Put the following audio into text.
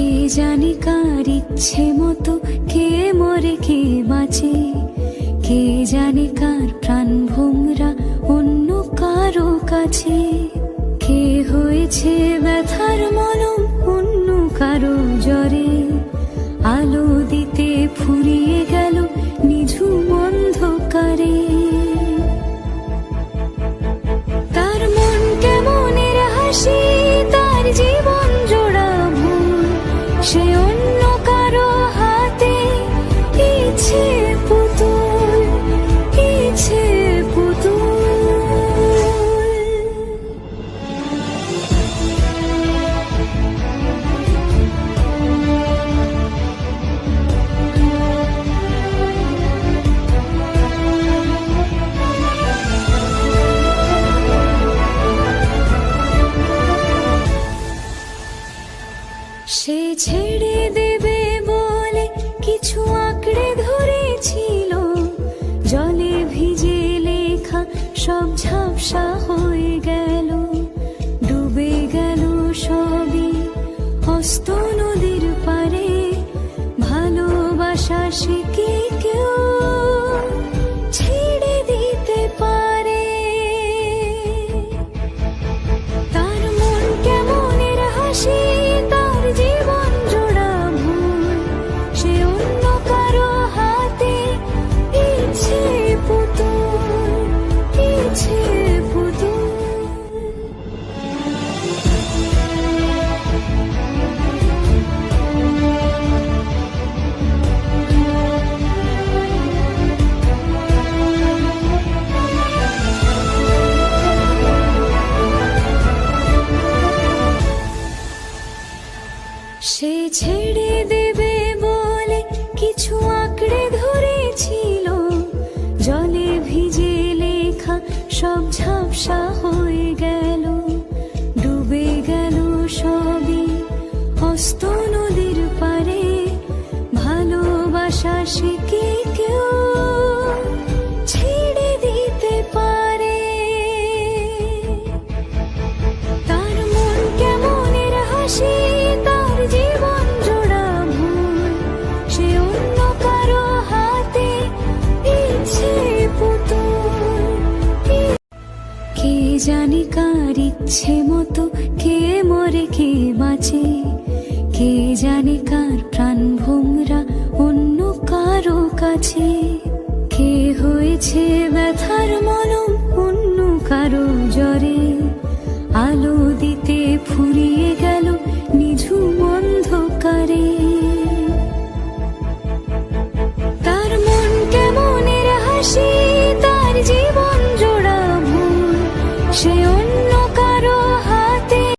কে জানে কার ইচ্ছে মতো কে মরে কে বাঁচে, কে জানে কার প্রাণ ভোমরা অন্য কারো কাছে, কে হয়েছে ব্যথার মলম অন্য কারো জ্বরে, আলো দিতে ফুরিয়ে গেল নিঝুম অন্ধকারে। তার মন কেমনের হাসি, তার জীবন জোড়া ভুল, সে অন্য কারো হাতে ইচ্ছে পুতুল, ইচ্ছে পুতুল। সে ছেড়ে দেবে বলে কিছু আঁকড়ে ধরেছিল, জলে ভিজে লেখা সব ঝাপসা হয়ে গেল, ডুবে গেল সবই হস্ত নদীর পারে। ভালোবাসা সে কি কেউ ছেড়ে দিতে পারে? তার মন কেমনের হাসি, তার জীবন জোড়া ভুল, সে অন্য কারো হাতে ইচ্ছে পুতুল, ইচ্ছে পুতুল। সে ছেড়ে দেবে বলে কিছু আঁকড়ে ধরেছিল, জলে ভিজে লেখা সব ঝাপসা হয়ে গেল, ডুবে গেল সবই হস্ত নদীর পারে। ভালোবাসা সে কি কেউ ছেড়ে দিতে পারে? তার মন কেমনের হাসি, তার জীবন জোড়া ভুল, সে অন্য কারো হাতে ইচ্ছে পুতুল। কে জানে কার ইচ্ছে মতো কে মরে কে বাঁচে, কে জানে কার প্রাণ ভোমরা অন্য কারো কাছে, কে হয়েছে ব্যথার মলম অন্য কারো